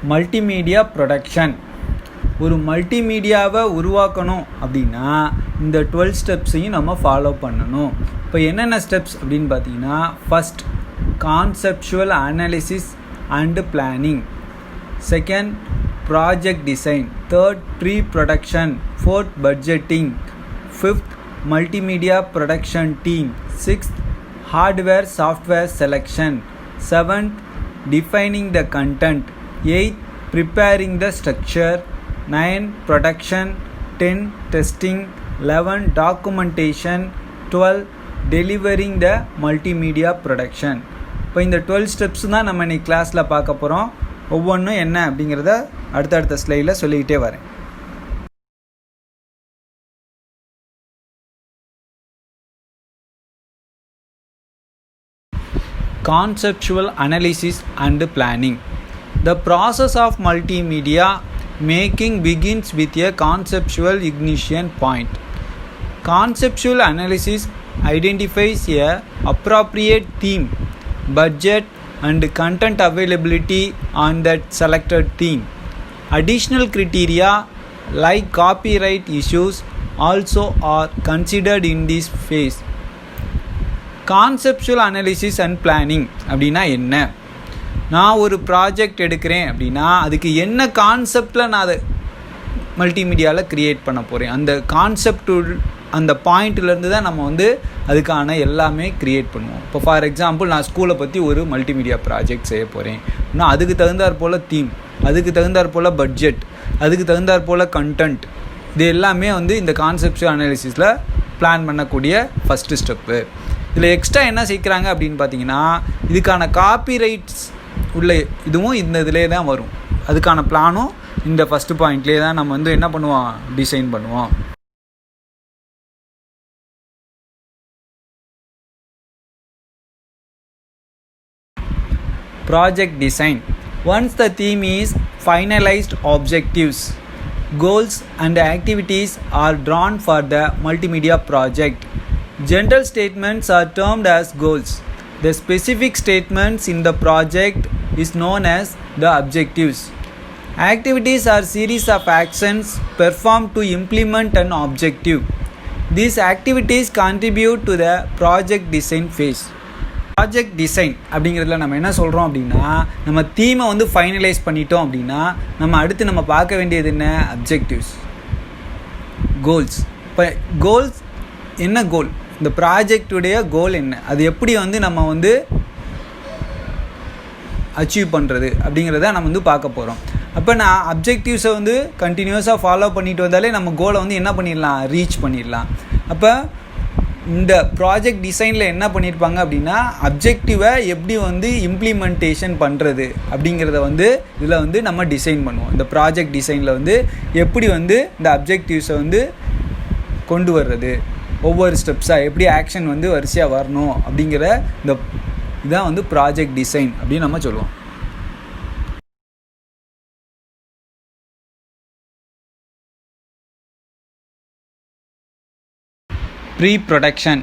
Multimedia production. ஒரு மல்டிமீடியாவை உருவாக்கணும் அப்படின்னா இந்த 12 ஸ்டெப்ஸையும் நம்ம ஃபாலோ பண்ணணும். இப்போ என்னென்ன ஸ்டெப்ஸ் அப்படின்னு பார்த்தீங்கன்னா, first conceptual analysis and planning, second project design, third pre production, fourth budgeting, fifth multimedia production team, sixth hardware software selection, seventh defining the content, eighth preparing the structure, 9 production, 10 testing, 11 documentation, 12 delivering the multimedia production. இப்போ இந்த 12 steps தான் நம்ம இன்னைக்கு கிளாஸில் பார்க்க போகிறோம். ஒவ்வொன்றும் என்ன அப்படிங்கிறத அடுத்தடுத்த ஸ்லைடில் சொல்லிக்கிட்டே வரேன். Conceptual analysis and planning. The process of multimedia making begins with a conceptual ignition point. Conceptual analysis identifies a appropriate theme, budget, and content availability on that selected theme. Additional criteria like copyright issues also are considered in this phase. Conceptual analysis and planning அப்படின்னா என்ன? நான் ஒரு project எடுக்கிறேன் அப்படின்னா அதுக்கு என்ன கான்செப்டில் நான் அதை மல்டிமீடியாவில் க்ரியேட் பண்ண போகிறேன், அந்த கான்செப்ட் அந்த பாயிண்ட்லேருந்து தான் நம்ம அதுக்கான எல்லாமே க்ரியேட் பண்ணுவோம். இப்போ ஃபார் எக்ஸாம்பிள் நான் ஸ்கூலை பற்றி ஒரு மல்டிமீடியா ப்ராஜெக்ட் செய்ய போகிறேன் அப்படின்னா அதுக்கு தகுந்தாற் போல் தீம், அதுக்கு தகுந்தாற் போல் பட்ஜெட், அதுக்கு தகுந்தாற் போல் கண்டென்ட், இது எல்லாமே இந்த கான்செப்சுவல் அனாலிசிஸில் பிளான் பண்ணக்கூடிய ஃபஸ்ட்டு ஸ்டெப்பு. இதில் எக்ஸ்ட்ரா என்ன சேர்க்குறாங்க அப்படின்னு பார்த்தீங்கன்னா, இதுக்கான காப்பிரைட்ஸ் உள்ள இதுவும் இந்த இதிலே தான் வரும். அதுக்கான பிளானும் இந்த ஃபஸ்ட்டு பாயிண்ட்லேயே தான் நம்ம என்ன பண்ணுவோம், டிசைன் பண்ணுவோம். Project design. Once the theme is finalized, objectives, goals and activities are drawn for the multimedia project. General statements are termed as goals. The specific statements in the project is known as the objectives. Activities are series of actions performed to implement an objective. These activities contribute to the project design phase. Project design அப்படிங்கிறதுல நம்ம என்ன சொல்கிறோம் அப்படின்னா, நம்ம தீமை finalise பண்ணிட்டோம் அப்படின்னா நம்ம அடுத்து நம்ம பார்க்க வேண்டியது என்ன, அப்ஜெக்டிவ்ஸ், கோல்ஸ். இப்போ கோல்ஸ் என்ன, கோல் இந்த ப்ராஜெக்டுடைய கோல் என்ன, அது எப்படி நம்ம அச்சீவ் பண்ணுறது அப்படிங்கிறத நம்ம பார்க்க போகிறோம். அப்போ நான் அப்ஜெக்டிவ்ஸை கண்டினியூஸாக ஃபாலோ பண்ணிட்டு வந்தாலே நம்ம கோலை என்ன பண்ணிடலாம், ரீச் பண்ணிடலாம். அப்போ இந்த ப்ராஜெக்ட் டிசைனில் என்ன பண்ணியிருப்பாங்க அப்படின்னா, அப்ஜெக்டிவை எப்படி இம்ப்ளிமெண்டேஷன் பண்ணுறது அப்படிங்கிறத இதில் நம்ம டிசைன் பண்ணுவோம். இந்த ப்ராஜெக்ட் டிசைனில் எப்படி இந்த அப்ஜெக்டிவ்ஸை கொண்டு வர்றது, ஒவ்வொரு ஸ்டெப்ஸாக எப்படி ஆக்ஷன் வரிசையாக வரணும் அப்படிங்கிற இந்த இதான் ப்ராஜெக்ட் டிசைன் அப்படின்னு நம்ம சொல்லுவோம். Pre-production.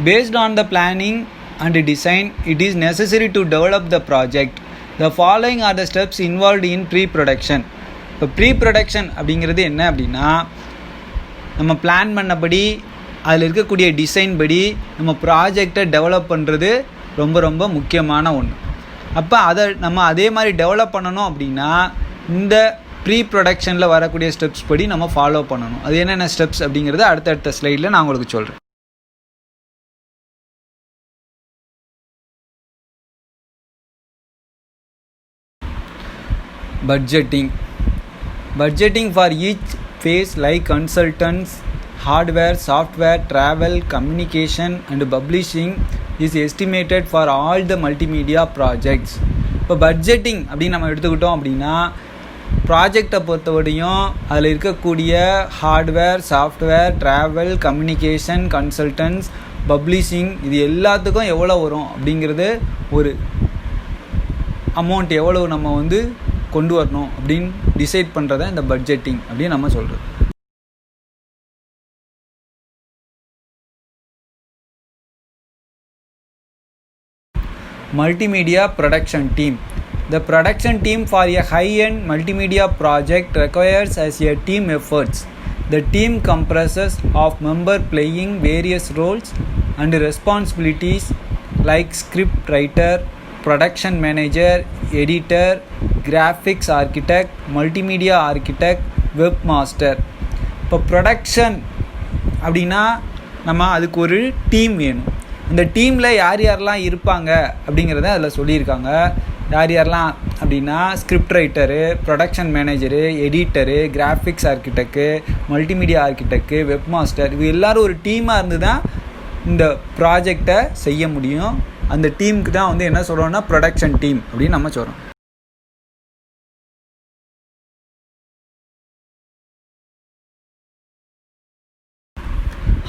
Based on the planning and design, it is necessary to develop the project. The following are the steps involved in pre-production. இப்போ ப்ரீ-ப்ரொடக்ஷன் அப்படிங்கிறது என்ன அப்படின்னா, நம்ம பிளான் பண்ணபடி அதில் இருக்கக்கூடிய டிசைன் படி நம்ம ப்ராஜெக்டை டெவலப் பண்ணுறது ரொம்ப ரொம்ப முக்கியமான ஒன்று. அப்போ அதை நம்ம அதே மாதிரி டெவலப் பண்ணணும் அப்படின்னா இந்த ப்ரீ ப்ரொடக்ஷனில் வரக்கூடிய ஸ்டெப்ஸ் படி நம்ம ஃபாலோ பண்ணணும். அது என்னென்ன ஸ்டெப்ஸ் அப்படிங்கிறது அடுத்தடுத்த ஸ்லைடில் நான் உங்களுக்கு சொல்கிறேன். Budgeting for each phase like consultants, hardware, software, travel, communication and publishing is estimated for all the multimedia projects. இப்போ பட்ஜெட்டிங் அப்படின்னு நம்ம எடுத்துக்கிட்டோம் அப்படின்னா, ப்ராஜெக்டை பொறுத்தவரையும் அதில் இருக்கக்கூடிய hardware, software, travel, communication, consultants, publishing, இது எல்லாத்துக்கும் எவ்வளோ வரும் அப்படிங்கிறது ஒரு அமௌண்ட் எவ்வளவு நம்ம கொண்டு வரணும் அப்படின்னு டிசைட் பண்ணுறத இந்த பட்ஜெட்டிங் அப்படின்னு நம்ம சொல்கிறது. Multimedia production team. The production team for a high-end multimedia project requires as a team efforts. The team comprises of members playing various roles and responsibilities like script writer, production manager, editor, graphics architect, multimedia architect, webmaster. இப்போ production அப்படின்னா நம்ம அதுக்கு ஒரு team வேணும். இந்த டீமில் யார் யாரெல்லாம் இருப்பாங்க அப்படிங்கிறத அதில் சொல்லியிருக்காங்க. யார் யாரெல்லாம் அப்படின்னா script writer, production manager, editor, graphics architect, multimedia architect, web master, இது எல்லோரும் ஒரு டீமாக இருந்து தான் இந்த ப்ராஜெக்டை செய்ய முடியும். அந்த டீமுக்கு தான் வந்து என்ன சொல்கிறோன்னா ப்ரொடக்ஷன் டீம் அப்படின்னு நம்ம சொல்கிறோம்.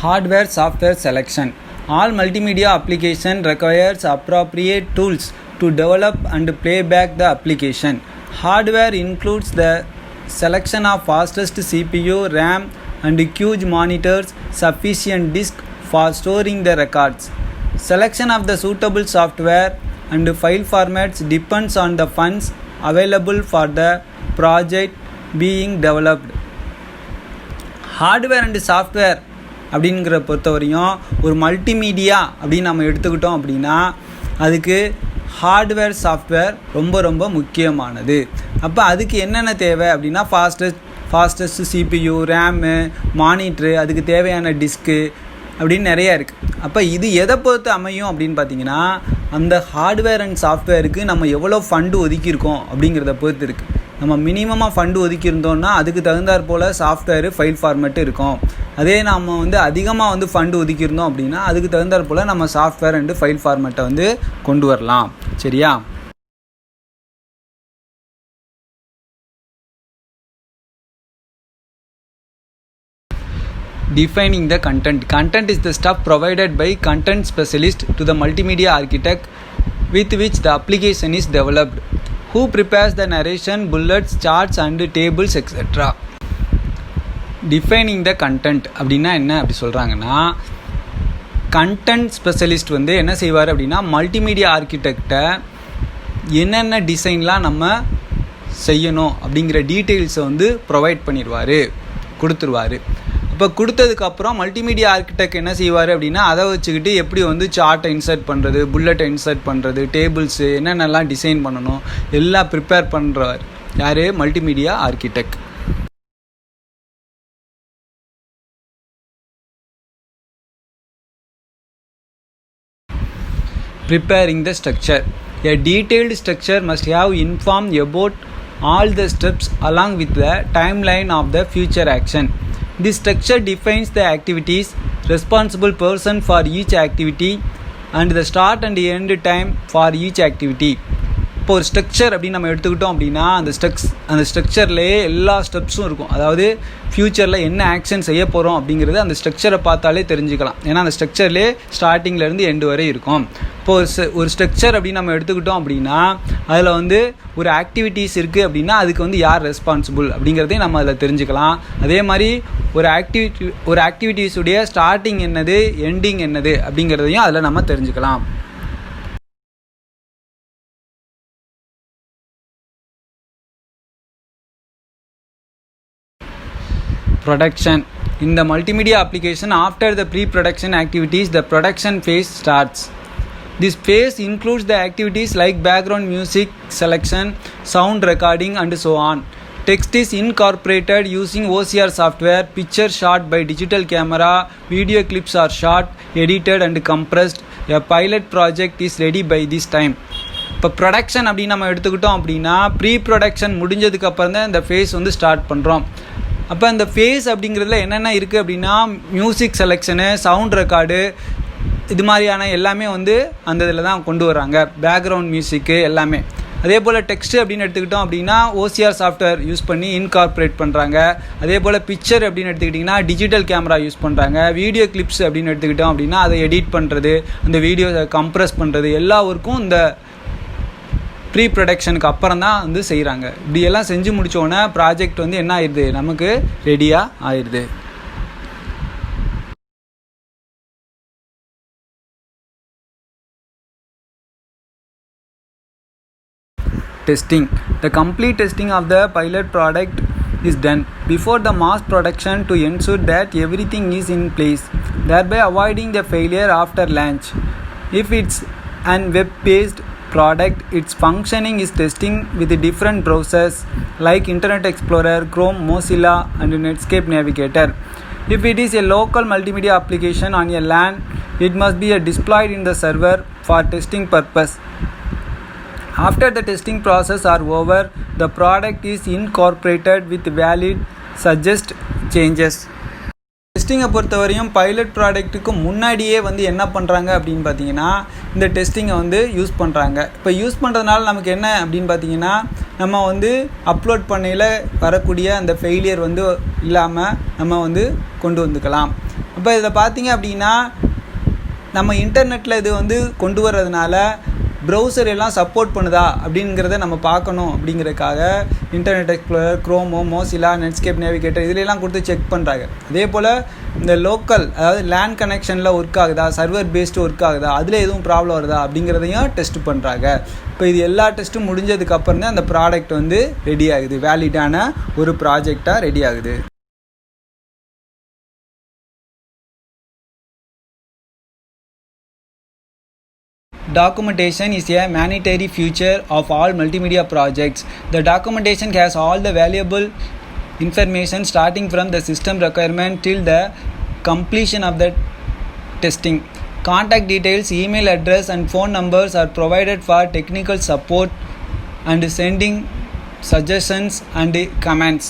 Hardware software selection. All multimedia application requires appropriate tools to develop and play back the application. Hardware includes the selection of fastest CPU, RAM and huge monitors, sufficient disk for storing the records. Selection of the suitable software and file formats depends on the funds available for the project being developed. Hardware and software அப்படிங்கிற பொறுத்தவரையும் ஒரு multimedia அப்படின்னு நம்ம எடுத்துக்கிட்டோம் அப்படின்னா அதுக்கு hardware software ரொம்ப ரொம்ப முக்கியமானது. அப்போ அதுக்கு என்னென்ன தேவை அப்படின்னா ஃபாஸ்டஸ்ட் சிபியு, ரேமு, மானிட்ரு, அதுக்கு தேவையான டிஸ்க்கு அப்படின்னு நிறையா இருக்குது. அப்போ இது எதை பொறுத்து அமையும் அப்படின்னு பார்த்தீங்கன்னா அந்த ஹார்ட்வேர் அண்ட் சாஃப்ட்வேருக்கு நம்ம எவ்வளோ ஃபண்டு ஒதுக்கியிருக்கோம் அப்படிங்கிறத பொறுத்து இருக்குது. நம்ம மினிமமாக ஃபண்டு ஒதுக்கியிருந்தோம்னா அதுக்கு தகுந்தாற் போல் சாஃப்ட்வேரு ஃபைல் ஃபார்மேட்டு இருக்கும். அதே நம்ம வந்து அதிகமாக வந்து ஃபண்டு ஒதுக்கியிருந்தோம் அப்படின்னா அதுக்கு தகுந்தாற் போல் நம்ம சாஃப்ட்வேர் அண்டு ஃபைல் ஃபார்மேட்டை வந்து கொண்டு வரலாம். சரியா? Defining the content. Content is the stuff provided by content specialist to the multimedia architect with which the application is developed, who prepares the narration, bullets, charts and tables etc. Defining the content அப்படின்னா என்ன அப்படி சொல்கிறாங்கன்னா content specialist வந்து என்ன செய்வார் அப்படின்னா multimedia ஆர்கிடெக்டை என்னென்ன டிசைன்லாம் நம்ம செய்யணும் அப்படிங்கிற டீட்டெயில்ஸை வந்து ப்ரொவைட் கொடுத்துருவார். இப்போ கொடுத்ததுக்கப்புறம் மல்டிமீடியா ஆர்கிடெக்ட் என்ன செய்வார் அப்படின்னா அதை வச்சுக்கிட்டு எப்படி வந்து சார்ட்டை இன்சர்ட் பண்ணுறது, புல்லட்டை இன்சர்ட் பண்ணுறது, டேபிள்ஸு என்னென்னலாம் டிசைன் பண்ணணும் எல்லாம் ப்ரிப்பேர் பண்ணுறவர் யார்? Multimedia architect. Preparing the structure. A detailed structure must have informed about all the steps along with the timeline of the future action. This structure defines the activities, responsible person for each activity and the start and end time for each activity. இப்போ ஒரு structure அப்படின்னு நம்ம எடுத்துக்கிட்டோம் அப்படின்னா அந்த ஸ்ட்ரக்சர்லேயே எல்லா ஸ்டெப்ஸும் இருக்கும். அதாவது ஃப்யூச்சரில் என்ன ஆக்ஷன் செய்ய போகிறோம் அப்படிங்கிறது அந்த ஸ்ட்ரக்சரை பார்த்தாலே தெரிஞ்சுக்கலாம். ஏன்னா அந்த ஸ்ட்ரக்சர்லேயே ஸ்டார்டிங்லேருந்து எண்டு வரை இருக்கும். இப்போது ஒரு ஸ்ட்ரக்சர் அப்படின்னு நம்ம எடுத்துக்கிட்டோம் அப்படின்னா அதில் வந்து ஒரு ஆக்டிவிட்டீஸ் இருக்குது அப்படின்னா அதுக்கு வந்து யார் ரெஸ்பான்சிபிள் அப்படிங்கிறதையும் நம்ம அதில் தெரிஞ்சுக்கலாம். அதே மாதிரி ஒரு ஆக்டிவிட்டீஸுடைய ஸ்டார்டிங் என்னது, எண்டிங் என்னது அப்படிங்கிறதையும் அதில் நம்ம தெரிஞ்சுக்கலாம். Production. In the multimedia application, after the pre-production activities, the production phase starts. This phase includes the activities like background music selection, sound recording and so on. Text is incorporated using OCR software, picture shot by digital camera, video clips are shot, edited and compressed. A pilot project is ready by this time. இப்போ production அப்படின்னு நம்ம எடுத்துக்கிட்டோம் அப்படின்னா pre production முடிஞ்சதுக்கப்புறம் தான் இந்த face வந்து start பண்ணுறோம். அப்போ அந்த ஃபேஸ் அப்படிங்கிறதுல என்னென்ன இருக்குது அப்படின்னா மியூசிக் செலெக்ஷனு, சவுண்ட் ரெக்கார்டு, இது மாதிரியான எல்லாமே வந்து அந்த இதில் தான் கொண்டு வராங்க. பேக்ரவுண்ட் மியூசிக்கு எல்லாமே. அதே போல் டெக்ஸ்ட் அப்படின்னு எடுத்துக்கிட்டோம் அப்படின்னா ஓசிஆர் சாஃப்ட்வேர் யூஸ் பண்ணி இன்கார்பரேட் பண்ணுறாங்க. அதே போல் பிக்சர் அப்படின்னு எடுத்துக்கிட்டிங்கன்னா டிஜிட்டல் கேமரா யூஸ் பண்ணுறாங்க. வீடியோ கிளிப்ஸ் அப்படின்னு எடுத்துக்கிட்டோம் அப்படின்னா அதை எடிட் பண்ணுறது, அந்த வீடியோவை கம்ப்ரெஸ் பண்ணுறது எல்லா ஒர்க்கும் இந்த ப்ரீ ப்ரொடக்ஷனுக்கு அப்புறம் தான் வந்து செய்கிறாங்க. இப்படியெல்லாம் செஞ்சு முடித்தோடனே ப்ராஜெக்ட் வந்து என்ன ஆயிடுது, நமக்கு ரெடியாக ஆயிடுது. testing. The complete testing of the pilot product is done before the mass production to ensure that everything is in place, thereby avoiding the failure after launch. If it's an web-based product, its functioning is testing with different browsers like Internet Explorer, Chrome, Mozilla and Netscape Navigator. If it is a local multimedia application on a LAN, it must be deployed in the server for testing purpose. After the testing process are over, the product is incorporated with valid suggest changes. டெஸ்டிங்கை பொறுத்தவரையும் pilot ப்ராடக்ட்டுக்கு முன்னாடியே வந்து என்ன பண்ணுறாங்க அப்படின்னு பார்த்தீங்கன்னா இந்த டெஸ்டிங்கை வந்து use பண்ணுறாங்க. இப்போ யூஸ் பண்ணுறதுனால நமக்கு என்ன அப்படின்னு பார்த்தீங்கன்னா நம்ம வந்து அப்லோட் பண்ணையில் வரக்கூடிய அந்த ஃபெயிலியர் வந்து இல்லாமல் நம்ம வந்து கொண்டு வந்துக்கலாம். இப்போ இதில் பார்த்தீங்க அப்படின்னா நம்ம இன்டர்நெட்டில் இது வந்து கொண்டு வர்றதுனால ப்ரௌசர் எல்லாம் சப்போர்ட் பண்ணுதா அப்படிங்கிறத நம்ம பார்க்கணும். அப்படிங்கிறதுக்காக இன்டர்நெட் எக்ஸ்ப்ளோரர், க்ரோமோ, மோசிலா, நெட்ஸ்கேப் நேவிகேட்டர் இதிலெல்லாம் கொடுத்து செக் பண்ணுறாங்க. அதே போல் இந்த லோக்கல், அதாவது லேண்ட் கனெக்ஷனில் ஒர்க் ஆகுதா, சர்வர் பேஸ்டு ஒர்க் ஆகுதா, அதில் எதுவும் ப்ராப்ளம் வருதா அப்படிங்கிறதையும் டெஸ்ட் பண்ணுறாங்க. இப்போ இது எல்லா டெஸ்ட்டும் முடிஞ்சதுக்கப்புறம் தான் அந்த ப்ராடக்ட் வந்து ரெடி ஆகுது, வேலிடான ஒரு ப்ராஜெக்டாக ரெடி ஆகுது. Documentation is a mandatory feature of all multimedia projects. The documentation has all the valuable information starting from the system requirement till the completion of the testing. Contact details, email address and phone numbers are provided for technical support and sending suggestions and comments.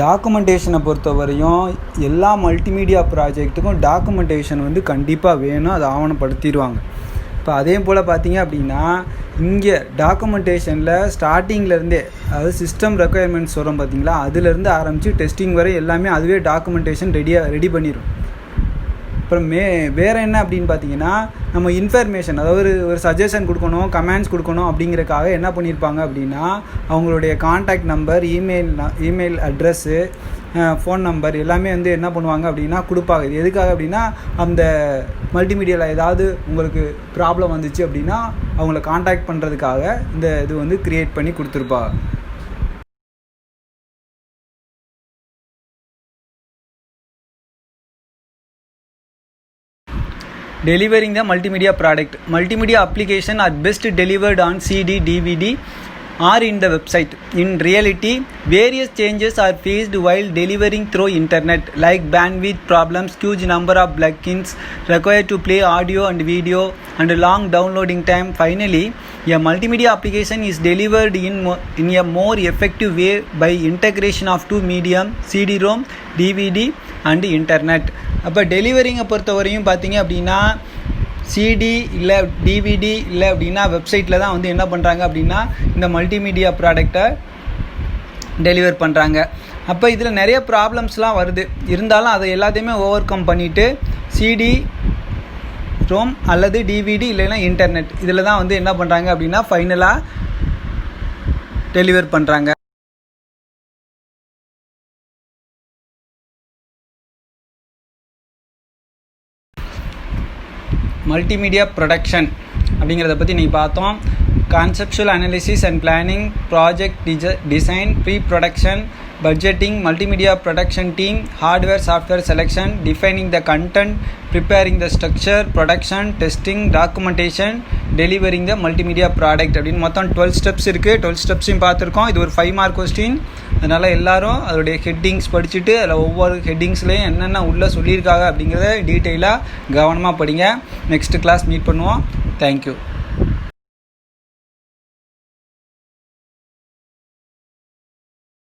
டாக்குமெண்டேஷனை பொறுத்தவரையும் எல்லா multimedia ப்ராஜெக்ட்டுக்கும் documentation வந்து கண்டிப்பாக வேணும், அதை ஆவணப்படுத்திடுவாங்க. இப்போ அதே போல் பார்த்தீங்க அப்படின்னா இங்கே டாக்குமெண்டேஷனில் ஸ்டார்டிங்லேருந்தே, அதாவது சிஸ்டம் ரெக்குயர்மெண்ட்ஸ் வரும் பார்த்தீங்களா, அதுலேருந்து ஆரம்பித்து டெஸ்டிங் வரை எல்லாமே அதுவே டாக்குமெண்டேஷன் ரெடி பண்ணிடும். அப்புறம் வேறு என்ன அப்படின்னு பார்த்தீங்கன்னா நம்ம இன்ஃபர்மேஷன், அதாவது ஒரு சஜஷன் கொடுக்கணும், கமெண்ட்ஸ் கொடுக்கணும் அப்படிங்கிறக்காக என்ன பண்ணியிருப்பாங்க அப்படின்னா அவங்களுடைய contact number, email address, phone number எல்லாமே வந்து என்ன பண்ணுவாங்க அப்படின்னா கொடுப்பாங்க. இது எதுக்காக அப்படின்னா அந்த மல்டிமீடியாவில் ஏதாவது உங்களுக்கு ப்ராப்ளம் வந்துச்சு அப்படின்னா அவங்கள கான்டாக்ட் பண்ணுறதுக்காக இந்த இது வந்து க்ரியேட் பண்ணி கொடுத்துருப்பாங்க. Delivering the multimedia product. Multimedia application are best delivered on CD, DVD or in the website. In reality, various changes are faced while delivering through internet, like bandwidth problems, huge number of plugins required to play audio and video, and long downloading time. Finally, a multimedia application is delivered in a more effective way by integration of two medium, CD-ROM, DVD and internet. அப்போ டெலிவரிங்கை பொறுத்தவரையும் பார்த்தீங்க அப்படின்னா CD இல்லை DVD இல்லை அப்படின்னா வெப்சைட்டில் தான் வந்து என்ன பண்ணுறாங்க அப்படின்னா இந்த மல்டிமீடியா ப்ராடக்டை டெலிவர் பண்ணுறாங்க. அப்போ இதில் நிறைய ப்ராப்ளம்ஸ்லாம் வருது, இருந்தாலும் அதை எல்லாத்தையுமே ஓவர் கம் பண்ணிவிட்டு சிடி, ரோம் அல்லது டிவிடி இல்லைன்னா இன்டர்நெட் இதில் தான் வந்து என்ன பண்ணுறாங்க அப்படின்னா ஃபைனலாக டெலிவர் பண்ணுறாங்க. மல்டிமீடியா ப்ரொடக்ஷன் அப்படிங்கிறத பற்றி நீங்கள் பார்த்தோம். Conceptual analysis and planning, project design, pre production, budgeting, multimedia production team, hardware software selection, defining the content, preparing the structure, production, testing, documentation, delivering the multimedia product அப்படின்னு மொத்தம் 12 steps இருக்குது. 12 ஸ்டெப்ஸையும் பார்த்துருக்கோம். இது ஒரு 5 மார்க் கொஸ்டின். அதனால் எல்லோரும் அதோடைய headings படிச்சுட்டு அதில் ஒவ்வொரு ஹெட்டிங்ஸ்லேயும் என்னென்ன உள்ளே சொல்லியிருக்காங்க அப்படிங்கிறத டீட்டெயிலாக கவனமாக படிங்க. நெக்ஸ்ட் கிளாஸ் மீட் பண்ணுவோம். தேங்க்யூ.